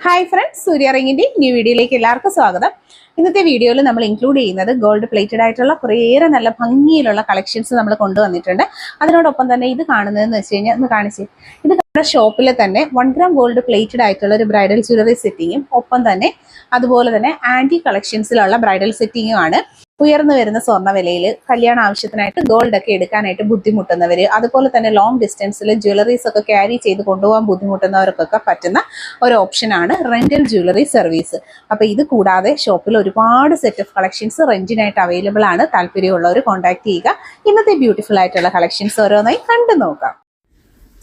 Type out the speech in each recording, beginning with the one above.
Hi friends, സൂര്യ റിങ്ങിന്റെ new വീഡിയോയിലേക്ക് എല്ലാവർക്കും സ്വാഗതം. ഇന്നത്തെ വീഡിയോയിൽ നമ്മൾ ഇൻക്ലൂഡ് ചെയ്യുന്നത് ഗോൾഡ് പ്ലേറ്റഡ് ആയിട്ടുള്ള കുറേയേറെ നല്ല ഭംഗിയിലുള്ള കളക്ഷൻസ് നമ്മൾ കൊണ്ടുവന്നിട്ടുണ്ട്. അതിനോടൊപ്പം തന്നെ ഇത് കാണുന്നതെന്ന് വെച്ച് കഴിഞ്ഞാൽ ഒന്ന് കാണിച്ച്, ഇത് നമ്മുടെ ഷോപ്പിൽ തന്നെ 1 gram ഗോൾഡ് പ്ലേറ്റഡ് ആയിട്ടുള്ള ഒരു ബ്രൈഡൽ ജ്വല്ലറി സെറ്റിങ്ങും ഒപ്പം തന്നെ അതുപോലെ തന്നെ ആന്റി കളക്ഷൻസിലുള്ള ബ്രൈഡൽ സെറ്റിങ്ങും ആണ്. ഉയർന്നു വരുന്ന സ്വർണ്ണ വിലയിൽ കല്യാണ ആവശ്യത്തിനായിട്ട് ഗോൾഡ് ഒക്കെ എടുക്കാനായിട്ട് ബുദ്ധിമുട്ടുന്നവര്, അതുപോലെ തന്നെ ലോങ് ഡിസ്റ്റൻസിൽ ജ്വല്ലറീസ് ഒക്കെ ക്യാരി ചെയ്ത് കൊണ്ടുപോകാൻ ബുദ്ധിമുട്ടുന്നവർക്കൊക്കെ പറ്റുന്ന ഒരു ഓപ്ഷനാണ് റെന്റൽ ജ്വല്ലറി സർവീസ്. അപ്പൊ ഇത് കൂടാതെ ഷോപ്പിൽ ഒരുപാട് സെറ്റ് ഓഫ് കളക്ഷൻസ് റെന്റിനായിട്ട് അവൈലബിൾ ആണ്. താല്പര്യമുള്ളവർ കോൺടാക്ട് ചെയ്യുക. ഇന്നത്തെ ബ്യൂട്ടിഫുൾ ആയിട്ടുള്ള കളക്ഷൻസ് ഓരോന്നായി കണ്ടു നോക്കാം.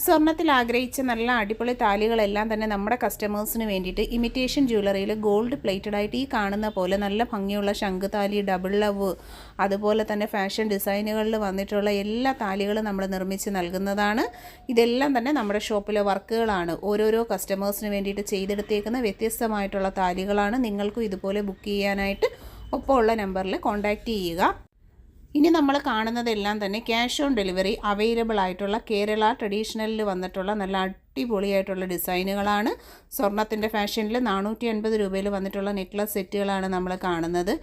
സ്വർണ്ണത്തിൽ ആഗ്രഹിച്ച നല്ല അടിപൊളി താലികളെല്ലാം തന്നെ നമ്മുടെ കസ്റ്റമേഴ്സിന് വേണ്ടിയിട്ട് ഇമിറ്റേഷൻ ജ്വല്ലറിയിൽ ഗോൾഡ് പ്ലേറ്റഡ് ആയിട്ട് ഈ കാണുന്ന പോലെ നല്ല ഭംഗിയുള്ള ശംഖുതാലി, ഡബിൾ ലവ്, അതുപോലെ തന്നെ ഫാഷൻ ഡിസൈനുകളിൽ വന്നിട്ടുള്ള എല്ലാ താലികളും നമ്മൾ നിർമ്മിച്ച് നൽകുന്നതാണ്. ഇതെല്ലാം തന്നെ നമ്മുടെ ഷോപ്പിലെ വർക്കുകളാണ്. ഓരോരോ കസ്റ്റമേഴ്സിന് വേണ്ടിയിട്ട് ചെയ്തെടുത്തേക്കുന്ന വ്യത്യസ്തമായിട്ടുള്ള താലികളാണ്. നിങ്ങൾക്കും ഇതുപോലെ ബുക്ക് ചെയ്യാനായിട്ട് ഒപ്പമുള്ള നമ്പറിൽ കോൺടാക്റ്റ് ചെയ്യുക. ഇനി നമ്മൾ കാണുന്നതെല്ലാം തന്നെ ക്യാഷ് ഓൺ ഡെലിവറി അവൈലബിൾ ആയിട്ടുള്ള കേരള ട്രഡീഷണലിൽ വന്നിട്ടുള്ള നല്ല അടിപൊളിയായിട്ടുള്ള ഡിസൈനുകളാണ്. സ്വർണത്തിൻ്റെ ഫാഷനിൽ 450 രൂപയിൽ വന്നിട്ടുള്ള നെക്ലസ് സെറ്റുകളാണ് നമ്മൾ കാണുന്നത്.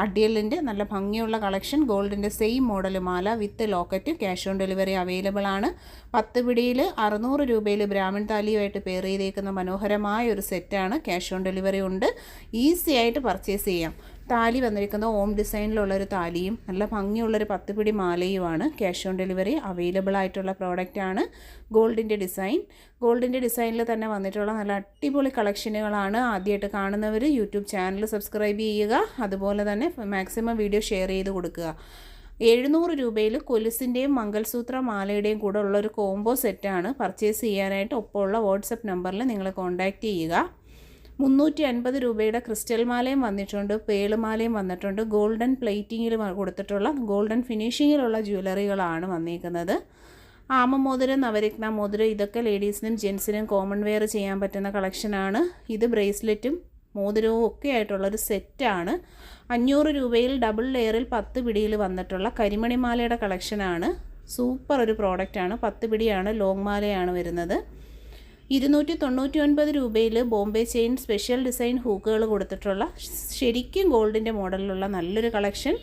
അഡിയലിൻ്റെ നല്ല ഭംഗിയുള്ള കളക്ഷൻ, ഗോൾഡിൻ്റെ സെയിം മോഡൽ മാല with locket cash on delivery available ആണ്. 10 പിടിയിൽ 600 രൂപയിൽ ബ്രാഹ്മൺ താലിയുമായിട്ട് പെയർ ചെയ്തേക്കുന്ന മനോഹരമായ ഒരു സെറ്റാണ്. ക്യാഷ് ഓൺ ഡെലിവറി ഉണ്ട്. ഈസി ആയിട്ട് പർച്ചേസ് ചെയ്യാം. താലി വന്നിരിക്കുന്ന ഓം ഡിസൈനിലുള്ളൊരു താലിയും നല്ല ഭംഗിയുള്ളൊരു 10 പിടി മാലയുമാണ്. ക്യാഷ് ഓൺ ഡെലിവറി അവൈലബിൾ ആയിട്ടുള്ള പ്രോഡക്റ്റാണ്. ഗോൾഡിൻ്റെ ഡിസൈനിൽ തന്നെ വന്നിട്ടുള്ള നല്ല അടിപൊളി കളക്ഷനുകളാണ്. ആദ്യമായിട്ട് കാണുന്നവർ യൂട്യൂബ് ചാനൽ സബ്സ്ക്രൈബ് ചെയ്യുക. അതുപോലെ തന്നെ മാക്സിമം വീഡിയോ ഷെയർ ചെയ്ത് കൊടുക്കുക. 700 രൂപയിൽ കൊലുസിൻ്റെയും മംഗൾസൂത്ര മാലയുടെയും കൂടെ ഉള്ളൊരു കോംബോ സെറ്റാണ്. പർച്ചേസ് ചെയ്യാനായിട്ട് ഒപ്പമുള്ള വാട്സപ്പ് നമ്പറിൽ നിങ്ങൾ കോൺടാക്റ്റ് ചെയ്യുക. 350 രൂപയുടെ ക്രിസ്റ്റൽ മാലയും വന്നിട്ടുണ്ട്, പേളുമാലയും വന്നിട്ടുണ്ട്. ഗോൾഡൻ പ്ലേറ്റിങ്ങിൽ കൊടുത്തിട്ടുള്ള ഗോൾഡൻ ഫിനിഷിങ്ങിലുള്ള ജ്വല്ലറികളാണ് വന്നിരിക്കുന്നത്. ആമമോതിരം, നവരത്ന മോതിരം, ഇതൊക്കെ ലേഡീസിനും ജെൻസിനും കോമൺ വെയർ ചെയ്യാൻ പറ്റുന്ന കളക്ഷനാണ്. ഇത് ബ്രേസ്ലെറ്റും മോതിരവും ഒക്കെ ആയിട്ടുള്ളൊരു സെറ്റാണ്. 500 രൂപയിൽ ഡബിൾ ലെയറിൽ 10 പിടിയിൽ വന്നിട്ടുള്ള കരിമണിമാലയുടെ കളക്ഷനാണ്. സൂപ്പർ ഒരു പ്രോഡക്റ്റാണ്. 10 പിടിയാണ്, ലോങ് മാലയാണ് വരുന്നത്. 299 രൂപയിൽ ബോംബെ ചെയിൻ സ്പെഷ്യൽ ഡിസൈൻ ഹൂക്കുകൾ കൊടുത്തിട്ടുള്ള ശരിക്കും ഗോൾഡിൻ്റെ മോഡലിലുള്ള നല്ലൊരു കളക്ഷൻ.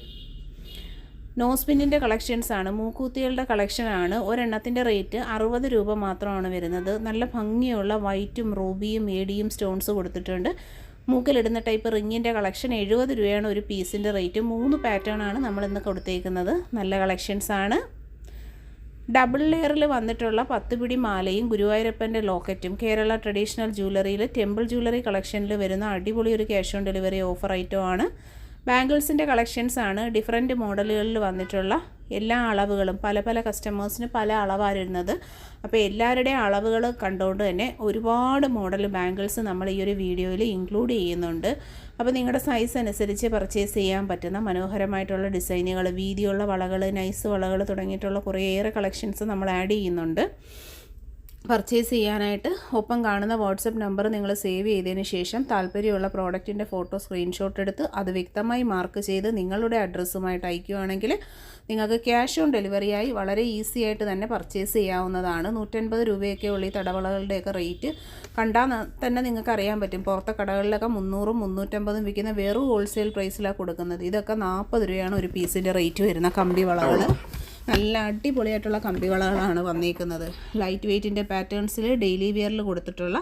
നോസ്പിന്നിൻ്റെ കളക്ഷൻസാണ്. മൂക്കൂത്തികളുടെ കളക്ഷനാണ്. ഒരെണ്ണത്തിൻ്റെ റേറ്റ് 60 രൂപ മാത്രമാണ് വരുന്നത്. നല്ല ഭംഗിയുള്ള വൈറ്റും റൂബിയും ഏഡിയും സ്റ്റോൺസ് കൊടുത്തിട്ടുണ്ട്. മൂക്കിലിടുന്ന ടൈപ്പ് റിങ്ങിൻ്റെ കളക്ഷൻ 70 രൂപയാണ് ഒരു പീസിൻ്റെ റേറ്റ്. 3 പാറ്റേൺ ആണ് നമ്മളിന്ന് കൊടുത്തേക്കുന്നത്. നല്ല കളക്ഷൻസാണ്. ഡബിൾ ലെയറിൽ വന്നിട്ടുള്ള 10 പിടി മാലയും ഗുരുവായൂരപ്പൻ്റെ ലോക്കറ്റും കേരള ട്രഡീഷണൽ ജ്വല്ലറിയിൽ ടെമ്പിൾ ജ്വല്ലറി കളക്ഷനിൽ വരുന്ന അടിപൊളി ഒരു ക്യാഷ് ഓൺ ഡെലിവറി ഓഫർ ഐറ്റമാണ്. ബാംഗിൾസിൻ്റെ കളക്ഷൻസാണ്. ഡിഫറൻറ്റ് മോഡലുകളിൽ വന്നിട്ടുള്ള എല്ലാ അളവുകളും പല കസ്റ്റമേഴ്സിന് പല അളവായിരുന്നത്. അപ്പോൾ എല്ലാവരുടെയും അളവുകൾ കണ്ടുകൊണ്ട് തന്നെ ഒരുപാട് മോഡൽ ബാംഗിൾസ് നമ്മൾ ഈ ഒരു വീഡിയോയിൽ ഇൻക്ലൂഡ് ചെയ്യുന്നുണ്ട്. അപ്പോൾ നിങ്ങളുടെ സൈസ് അനുസരിച്ച് പർച്ചേസ് ചെയ്യാൻ പറ്റുന്ന മനോഹരമായിട്ടുള്ള ഡിസൈനുകൾ, വീതിയുള്ള വളകൾ, നൈസ് വളകൾ തുടങ്ങിയിട്ടുള്ള കുറേയേറെ കളക്ഷൻസ് നമ്മൾ ആഡ് ചെയ്യുന്നുണ്ട്. പർച്ചേസ് ചെയ്യാനായിട്ട് ഒപ്പം കാണുന്ന വാട്സപ്പ് നമ്പർ നിങ്ങൾ സേവ് ചെയ്തതിന് ശേഷം താല്പര്യമുള്ള പ്രോഡക്റ്റിൻ്റെ ഫോട്ടോ സ്ക്രീൻഷോട്ട് എടുത്ത് അത് വ്യക്തമായി മാർക്ക് ചെയ്ത് നിങ്ങളുടെ അഡ്രസ്സുമായിട്ട് അയക്കുകയാണെങ്കിൽ നിങ്ങൾക്ക് ക്യാഷ് ഓൺ ഡെലിവറിയായി വളരെ ഈസി ആയിട്ട് തന്നെ പർച്ചേസ് ചെയ്യാവുന്നതാണ്. 150 രൂപയൊക്കെ ഉള്ളൂ ഈ തടവളകളുടെയൊക്കെ റേറ്റ്. കണ്ടാൽ തന്നെ നിങ്ങൾക്ക് അറിയാൻ പറ്റും. പുറത്തെ കടകളിലൊക്കെ 300-ഉം 350-ഉം വിൽക്കുന്ന വെറും ഹോൾസെയിൽ പ്രൈസിലാണ് കൊടുക്കുന്നത്. ഇതൊക്കെ 40 രൂപയാണ് ഒരു പീസിൻ്റെ റേറ്റ് വരുന്ന കമ്പി വളകൾ. നല്ല അടിപൊളിയായിട്ടുള്ള കമ്പി വളകളാണ് വന്നിരിക്കുന്നത്. ലൈറ്റ് വെയ്റ്റിൻ്റെ പാറ്റേൺസിൽ ഡെയിലി വെയറിൽ കൊടുത്തിട്ടുള്ള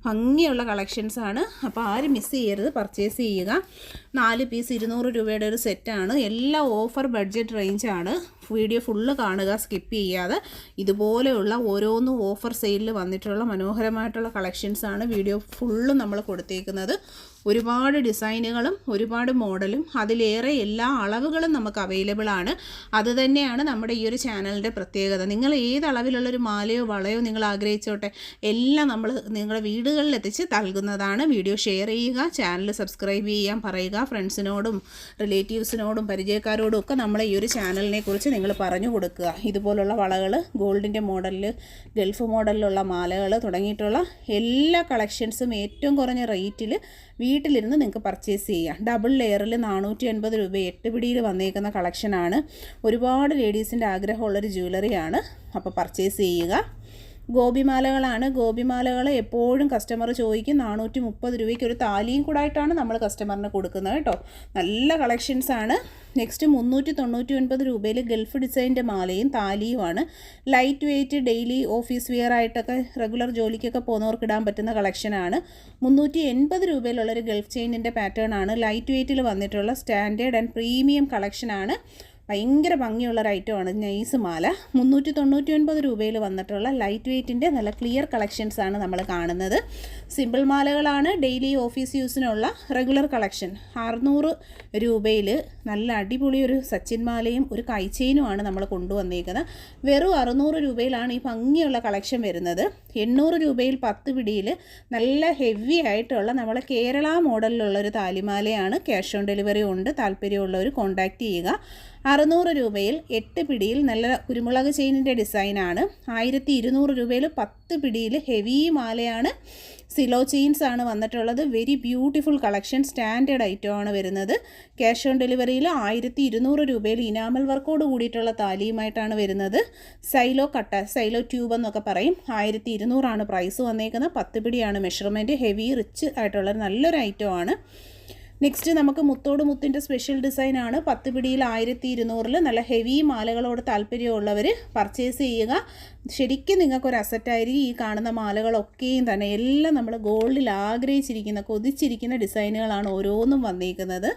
ഭംഗിയുള്ള കളക്ഷൻസാണ്. അപ്പോൾ ആരും മിസ് ചെയ്യരുത്, പർച്ചേസ് ചെയ്യുക. 4 പീസ് 200 രൂപയുടെ ഒരു സെറ്റാണ്. എല്ലാം ഓഫർ ബഡ്ജറ്റ് റേഞ്ചാണ്. വീഡിയോ ഫുള്ള് കാണുക, സ്കിപ്പ് ചെയ്യാതെ. ഇതുപോലെയുള്ള ഓരോന്നും ഓഫർ സെയിലിൽ വന്നിട്ടുള്ള മനോഹരമായിട്ടുള്ള കളക്ഷൻസാണ് വീഡിയോ ഫുള്ളും നമ്മൾ കൊടുത്തേക്കുന്നത്. ഒരുപാട് ഡിസൈനുകളും ഒരുപാട് മോഡലും അതിലേറെ എല്ലാ അളവുകളും നമുക്ക് അവൈലബിൾ ആണ്. അതുതന്നെയാണ് നമ്മുടെ ഈ ഒരു ചാനലിൻ്റെ പ്രത്യേകത. നിങ്ങൾ ഏത് അളവിലുള്ളൊരു മാലയോ വളയോ നിങ്ങൾ ആഗ്രഹിച്ചോട്ടെ, എല്ലാം നമ്മൾ നിങ്ങളുടെ വീടുകളിൽ എത്തിച്ച് നൽകുന്നതാണ്. വീഡിയോ ഷെയർ ചെയ്യുക, ചാനൽ സബ്സ്ക്രൈബ് ചെയ്യാൻ പറയുക. ഫ്രണ്ട്സിനോടും റിലേറ്റീവ്സിനോടും പരിചയക്കാരോടും ഒക്കെ നമ്മളെ ഈ ഒരു ചാനലിനെ കുറിച്ച് നിങ്ങൾ പറഞ്ഞു കൊടുക്കുക. ഇതുപോലുള്ള വളകൾ, ഗോൾഡിൻ്റെ മോഡലിൽ, ഗൾഫ് മോഡലിലുള്ള മാലകൾ തുടങ്ങിയിട്ടുള്ള എല്ലാ കളക്ഷൻസും ഏറ്റവും കുറഞ്ഞ റേറ്റിൽ വീട്ടിലിരുന്ന് നിങ്ങൾക്ക് പർച്ചേസ് ചെയ്യാം. ഡബിൾ ലെയറിൽ 450 രൂപ 8 പിടിയിൽ വന്നേക്കുന്ന കളക്ഷനാണ്. ഒരുപാട് ലേഡീസിൻ്റെ ആഗ്രഹമുള്ളൊരു ജ്വല്ലറിയാണ്. അപ്പോൾ പർച്ചേസ് ചെയ്യുക. ഗോപിമാലകളാണ്. ഗോപിമാലകൾ എപ്പോഴും കസ്റ്റമർ ചോദിക്കും. 430 രൂപയ്ക്ക് ഒരു താലിയും കൂടെ ആയിട്ടാണ് നമ്മൾ കസ്റ്റമറിന് കൊടുക്കുന്നത് കേട്ടോ. നല്ല കളക്ഷൻസാണ്. നെക്സ്റ്റ് 399 രൂപയിൽ ഗൾഫ് ഡിസൈൻ്റെ മാലയും താലിയുമാണ്. Light weight daily office wear ആയിട്ടൊക്കെ റെഗുലർ ജോലിക്കൊക്കെ പോകുന്നവർക്ക് ഇടാൻ പറ്റുന്ന കളക്ഷനാണ്. 380 രൂപയിലുള്ളൊരു ഗൾഫ് ചെയിനിൻ്റെ പാറ്റേൺ ആണ്. ലൈറ്റ് വെയ്റ്റിൽ വന്നിട്ടുള്ള സ്റ്റാൻഡേർഡ് ആൻഡ് പ്രീമിയം കളക്ഷനാണ്. ഭയങ്കര ഭംഗിയുള്ള ഒരു ഐറ്റമാണ് നൈസ് മാല. 399 രൂപയിൽ വന്നിട്ടുള്ള ലൈറ്റ് വെയ്റ്റിൻ്റെ നല്ല ക്ലിയർ കളക്ഷൻസാണ് നമ്മൾ കാണുന്നത്. സിമ്പിൾ മാലകളാണ്. ഡെയിലി ഓഫീസ് യൂസിനുള്ള റെഗുലർ കളക്ഷൻ. 600 രൂപയിൽ നല്ല അടിപൊളി ഒരു സച്ചിൻ മാലയും ഒരു കൈച്ചെയിനുമാണ് നമ്മൾ കൊണ്ടുവന്നേക്കുന്നത്. വെറും 600 രൂപയിലാണ് ഈ ഭംഗിയുള്ള കളക്ഷൻ വരുന്നത്. 800 രൂപയിൽ 10 പിടിയിൽ നല്ല ഹെവി ആയിട്ടുള്ള നമ്മളെ കേരള മോഡലിലുള്ളൊരു താലിമാലയാണ്. ക്യാഷ് ഓൺ ഡെലിവറി ഉണ്ട്. താല്പര്യമുള്ളവർ കോൺടാക്റ്റ് ചെയ്യുക. 600 രൂപയിൽ 8 പിടിയിൽ നല്ല കുരുമുളക് ചെയിനിൻ്റെ ഡിസൈനാണ്. 1200 രൂപയിൽ 10 പിടിയിൽ ഹെവി മാലയാണ്. സിലോ ചെയിൻസ് ആണ് വന്നിട്ടുള്ളത്. Very beautiful collection. സ്റ്റാൻഡേർഡ് ഐറ്റമാണ് വരുന്നത്. ക്യാഷ് ഓൺ ഡെലിവറിയിൽ 1200 രൂപയിൽ ഇനാമൽ വർക്കോട് കൂടിയിട്ടുള്ള താലിയുമായിട്ടാണ് വരുന്നത്. സൈലോ സൈലോ ട്യൂബ് എന്നൊക്കെ പറയും. 1200 ആണ് പ്രൈസ് വന്നേക്കുന്നത്. 10 പിടിയാണ് മെഷർമെൻറ്റ്. ഹെവി റിച്ച് ആയിട്ടുള്ള നല്ലൊരു ഐറ്റമാണ്. നെക്സ്റ്റ് നമുക്ക് മുത്തോട് മുത്തിൻ്റെ സ്പെഷ്യൽ ഡിസൈനാണ്. 10 പിടിയിൽ 1200 നല്ല ഹെവി മാലകളോട് താല്പര്യമുള്ളവർ പർച്ചേസ് ചെയ്യുക. ശരിക്കും നിങ്ങൾക്കൊരു അസറ്റായിരിക്കും. ഈ കാണുന്ന മാലകളൊക്കെയും തന്നെ എല്ലാം നമ്മൾ ഗോൾഡിൽ ആഗ്രഹിച്ചിരിക്കുന്ന കൊതിച്ചിരിക്കുന്ന ഡിസൈനുകളാണ് ഓരോന്നും വന്നിരിക്കുന്നത്.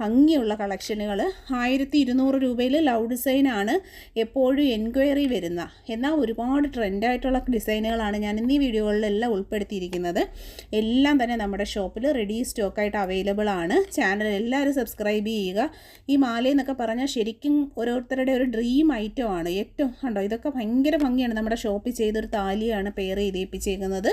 ഭംഗിയുള്ള കളക്ഷനുകൾ. 1200 രൂപയിൽ ലവ് ഡിസൈനാണ്. എപ്പോഴും എൻക്വയറി വരുന്ന എന്നാൽ ഒരുപാട് ട്രെൻഡായിട്ടുള്ള ഡിസൈനുകളാണ് ഞാൻ ഇന്ന് ഈ വീഡിയോകളിലെല്ലാം ഉൾപ്പെടുത്തിയിരിക്കുന്നത്. എല്ലാം തന്നെ നമ്മുടെ ഷോപ്പിൽ റെഡി സ്റ്റോക്കായിട്ട് അവൈലബിൾ ആണ്. ചാനൽ എല്ലാവരും സബ്സ്ക്രൈബ് ചെയ്യുക. ഈ മാലയെന്നൊക്കെ പറഞ്ഞാൽ ശരിക്കും ഓരോരുത്തരുടെ ഒരു ഡ്രീം ഐറ്റമാണ്. ഏറ്റവും കണ്ടോ ഇതൊക്കെ ഭയങ്കര ഭംഗിയാണ്. നമ്മുടെ ഷോപ്പിൽ ചെയ്തൊരു താലിയാണ് പെയർ ചെയ്തേപ്പിച്ചേക്കുന്നത്.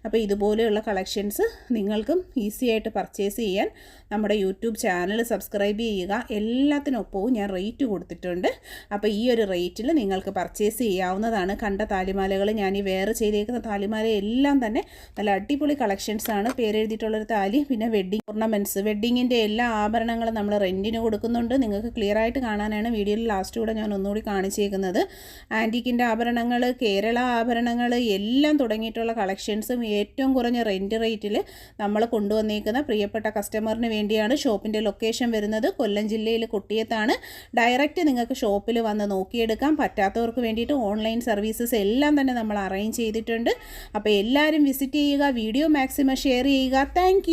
അപ്പോൾ ഇതുപോലെയുള്ള കളക്ഷൻസ് നിങ്ങൾക്കും ഈസി ആയിട്ട് പർച്ചേസ് ചെയ്യാൻ നമ്മുടെ യൂട്യൂബ് ചാനൽ സബ്സ്ക്രൈബ് ചെയ്യുക. എല്ലാത്തിനൊപ്പവും ഞാൻ റേറ്റ് കൊടുത്തിട്ടുണ്ട്. അപ്പോൾ ഈ ഒരു റേറ്റിൽ നിങ്ങൾക്ക് പർച്ചേസ് ചെയ്യാവുന്നതാണ്. കണ്ട താലിമാലകൾ ഞാൻ ഈ വെയർ ചെയ്തേക്കുന്ന താലിമാല എല്ലാം തന്നെ നല്ല അടിപൊളി കളക്ഷൻസാണ്. പേരെഴുതിയിട്ടുള്ളൊരു താലി, പിന്നെ വെഡ്ഡിങ് ഓർണമെൻറ്റ്സ്, വെഡ്ഡിങ്ങിൻ്റെ എല്ലാ ആഭരണങ്ങളും നമ്മൾ റെൻറ്റിന് കൊടുക്കുന്നുണ്ട്. നിങ്ങൾക്ക് ക്ലിയർ ആയിട്ട് കാണാനാണ് വീഡിയോയിൽ ലാസ്റ്റ് കൂടെ ഞാൻ ഒന്നുകൂടി കാണിച്ചേക്കുന്നത്. ആൻറ്റിക്കിൻ്റെ ആഭരണങ്ങൾ, കേരള ആഭരണങ്ങൾ എല്ലാം തുടങ്ങിയിട്ടുള്ള കളക്ഷൻസും ഏറ്റവും കുറഞ്ഞ റെൻറ്റ് റേറ്റിൽ നമ്മൾ കൊണ്ടുവന്നേക്കുന്ന പ്രിയപ്പെട്ട കസ്റ്റമറിന് വേണ്ടിയാണ്. ഷോപ്പിൻ്റെ ലൊക്കേഷൻ വരുന്നത് കൊല്ലം ജില്ലയിൽ കൊട്ടിയത്താണ്. ഡയറക്റ്റ് നിങ്ങൾക്ക് ഷോപ്പിൽ വന്ന് നോക്കിയെടുക്കാം. പറ്റാത്തവർക്ക് വേണ്ടിയിട്ട് ഓൺലൈൻ സർവീസസ് എല്ലാം തന്നെ നമ്മൾ അറേഞ്ച് ചെയ്തിട്ടുണ്ട്. അപ്പോൾ എല്ലാവരും വിസിറ്റ് ചെയ്യുക. വീഡിയോ മാക്സിമം ഷെയർ ചെയ്യുക. താങ്ക്